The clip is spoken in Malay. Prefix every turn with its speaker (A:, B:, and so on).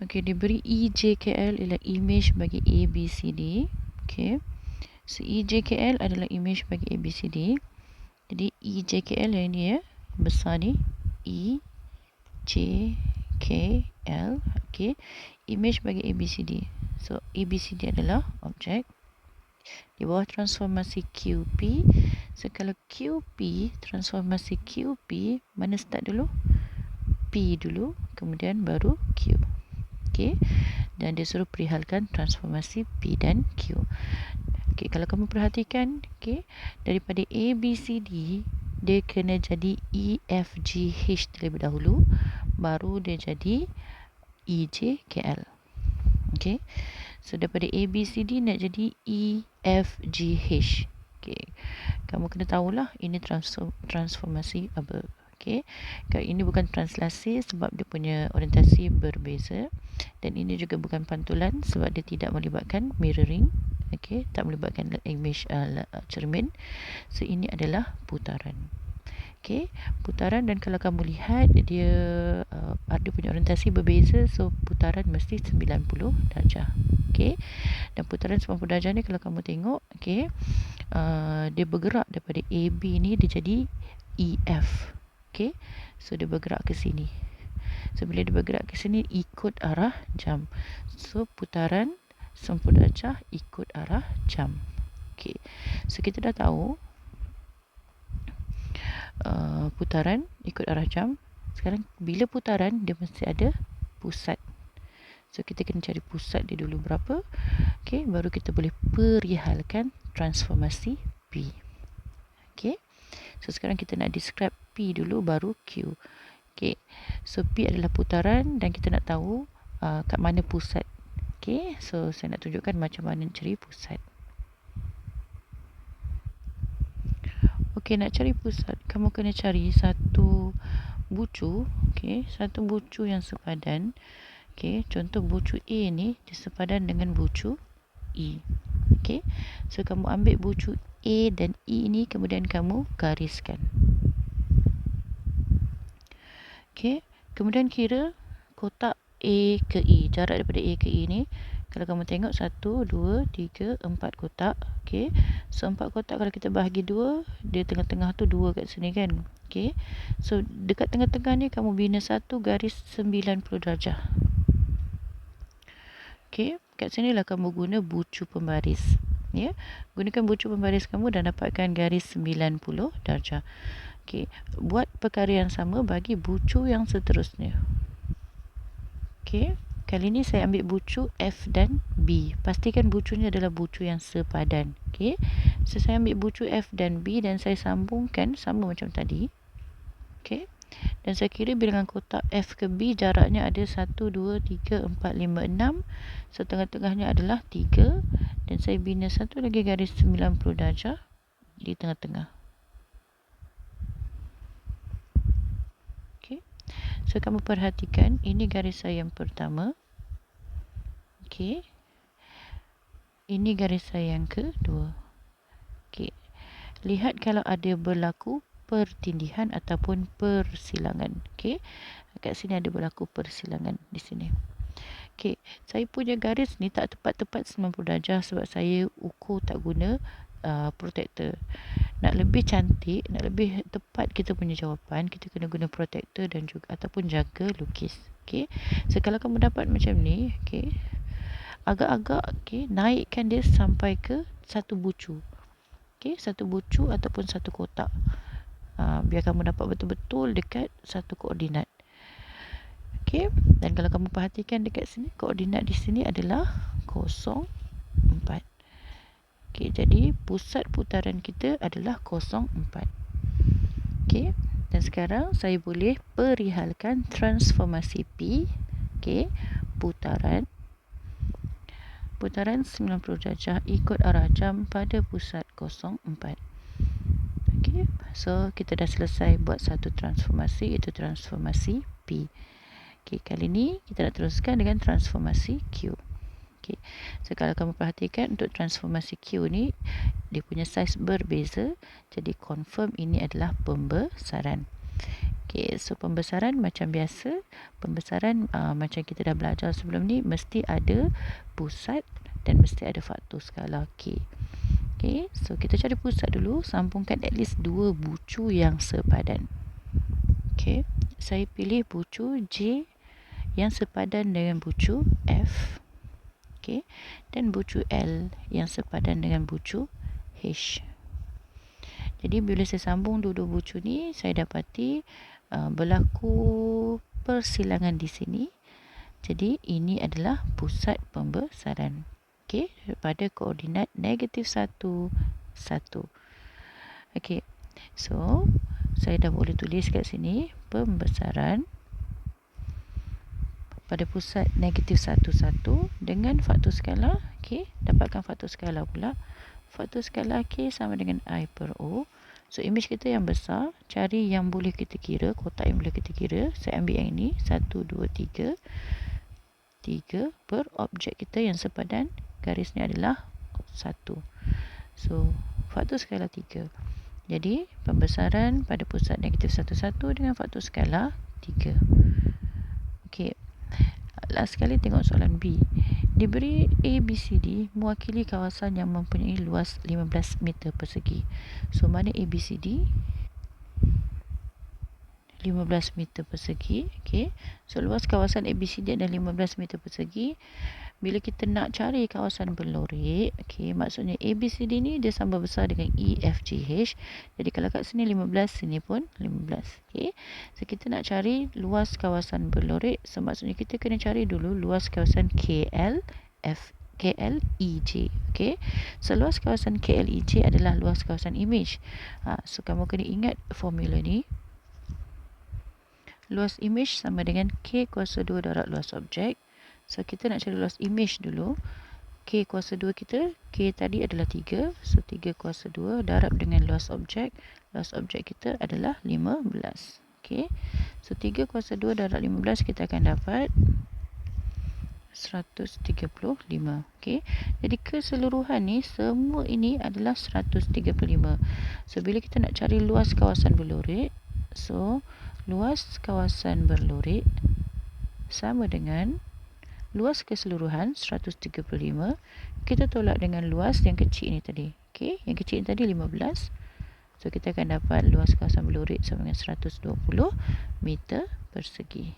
A: Okey, diberi EJKL ialah image bagi ABCD. Okey. So EJKL adalah image bagi ABCD. Jadi EJKL yang ini ya, besar ni EJKL. Okey. Image bagi ABCD. So ABCD adalah objek di bawah transformasi QP. So kalau QP, transformasi QP, mana start dulu? P dulu, kemudian baru Q. Okey. Dan dia suruh perihalkan transformasi P dan Q. Okey, kalau kamu perhatikan, okey, daripada A, B, C, D, dia kena jadi E, F, G, H terlebih dahulu, baru dia jadi E, J, K, L. Okey. So daripada A, B, C, D nak jadi E, F, G, H. Okey. Kamu kena tahulah ini transformasi apa. Okey. Ini bukan translasi sebab dia punya orientasi berbeza, dan ini juga bukan pantulan sebab dia tidak melibatkan mirroring. Okey, tak melibatkan image cermin. So ini adalah putaran. Okey, putaran, dan kalau kamu lihat dia ada punya orientasi berbeza, so putaran mesti 90 darjah. Okey. Dan putaran 90 darjah ni kalau kamu tengok, okey, dia bergerak daripada AB ni dia jadi EF. Okey. So dia bergerak ke sini. So bila dia bergerak ke sini ikut arah jam. So putaran 90 darjah ikut arah jam. Okey. So kita dah tahu putaran ikut arah jam. Sekarang bila putaran dia mesti ada pusat. So kita kena cari pusat dia dulu berapa. Okey, baru kita boleh perihalkan transformasi P. Okey. So sekarang kita nak describe P dulu baru Q. Okey. So P adalah putaran dan kita nak tahu kat mana pusat. Okey. So saya nak tunjukkan macam mana cari pusat. Okey, nak cari pusat, kamu kena cari satu bucu. Okey, satu bucu yang sepadan. Okey, contoh bucu A ni dia sepadan dengan bucu E. Okey. So kamu ambil bucu A dan E ni kemudian kamu gariskan. Okey, kemudian kira kotak A ke E, jarak daripada A ke E ni. Kalau kamu tengok 1, 2, 3, 4 kotak. Okey. So 4 kotak kalau kita bahagi 2, dia tengah-tengah tu 2 kat sini kan. Okey. So dekat tengah-tengah ni kamu bina satu garis 90 darjah. Okey, kat sinilah kamu guna bucu pembaris. Ya. Gunakan bucu pembaris kamu dan dapatkan garis 90 darjah. Okey, buat perkara yang sama bagi bucu yang seterusnya. Okey, kali ni saya ambil bucu F dan B. Pastikan bucunya adalah bucu yang sepadan. Okey, so saya ambil bucu F dan B dan saya sambungkan sama macam tadi. Okey, dan saya kira bilangan kotak F ke B jaraknya ada 1, 2, 3, 4, 5, 6. So tengah-tengahnya adalah 3 dan saya bina satu lagi garis 90 darjah di tengah-tengah. Okey, so kamu perhatikan ini garis saya yang pertama. Okey, ini garis saya yang kedua. Okey, lihat kalau ada berlaku pertindihan ataupun persilangan. Okey, kat sini ada berlaku persilangan di sini. Okey, saya punya garis ni tak tepat-tepat 90 darjah sebab saya ukur tak guna protektor. Nak lebih cantik, nak lebih tepat kita punya jawapan, kita kena guna protektor dan juga ataupun jaga lukis. Okey, so kalau kamu dapat macam ni, okey, agak-agak, okey, naikkan dia sampai ke satu bucu. Okey, satu bucu ataupun satu kotak. Biar kamu dapat betul-betul dekat satu koordinat. Okey, dan kalau kamu perhatikan dekat sini, koordinat di sini adalah 0, 4. Okey, jadi pusat putaran kita adalah 0, 4. Okey, dan sekarang saya boleh perihalkan transformasi P. Okey, putaran 90 darjah ikut arah jam pada pusat 0, 4. Okey, so kita dah selesai buat satu transformasi, iaitu transformasi P. Okey, kali ni kita nak teruskan dengan transformasi Q. Okey, so kalau kamu perhatikan untuk transformasi Q ni dia punya saiz berbeza, jadi confirm ini adalah pembesaran. Okay, so pembesaran macam biasa. Pembesaran macam kita dah belajar sebelum ni, mesti ada pusat dan mesti ada faktor skala K. Okay, so kita cari pusat dulu. Sambungkan at least 2 bucu yang sepadan. Okay, saya pilih bucu J yang sepadan dengan bucu F. Okay, dan bucu L yang sepadan dengan bucu H. Jadi bila saya sambung dua-dua bucu ni, saya dapati berlaku persilangan di sini. Jadi ini adalah pusat pembesaran. Okey, pada koordinat -1, 1. Okey. So, saya dah boleh tulis kat sini pembesaran pada pusat -1, 1 dengan faktor skala. Okey, dapatkan faktor skala pula. Faktor skala K sama dengan I per O. So, image kita yang besar, cari yang boleh kita kira, kotak yang boleh kita kira. Saya ambil yang ini, 1, 2, 3. 3 per objek kita yang sepadan, garis ni adalah 1. So, faktor skala 3. Jadi, pembesaran pada pusat -1, 1 dengan faktor skala 3. Okey. Last sekali tengok soalan B. Diberi ABCD mewakili kawasan yang mempunyai luas 15 meter persegi. So, mana ABCD? 15 meter persegi. Okay. So, luas kawasan ABCD adalah 15 meter persegi. Bila kita nak cari kawasan berlorek, okay, maksudnya ABCD ni dia sama besar dengan EFGH. Jadi, kalau kat sini 15, sini pun 15. Okay. So, kita nak cari luas kawasan berlorek. So, maksudnya kita kena cari dulu luas kawasan KLEJ. Okay. So, luas kawasan KLEJ adalah luas kawasan image. So, kamu kena ingat formula ni. Luas image sama dengan K kuasa 2 darab luas objek. So, kita nak cari luas image dulu. K kuasa 2 kita, K tadi adalah 3. So, 3 kuasa 2 darab dengan luas objek. Luas objek kita adalah 15. Okay. So, 3 kuasa 2 darab 15 kita akan dapat 135. Okay. Jadi, keseluruhan ni, semua ini adalah 135. So, bila kita nak cari luas kawasan berlorek, so, luas kawasan berlorek sama dengan luas keseluruhan 135. Kita tolak dengan luas yang kecil ni tadi. Okey, yang kecil ni tadi 15. So, kita akan dapat luas kawasan berlorek sama dengan 120 meter persegi.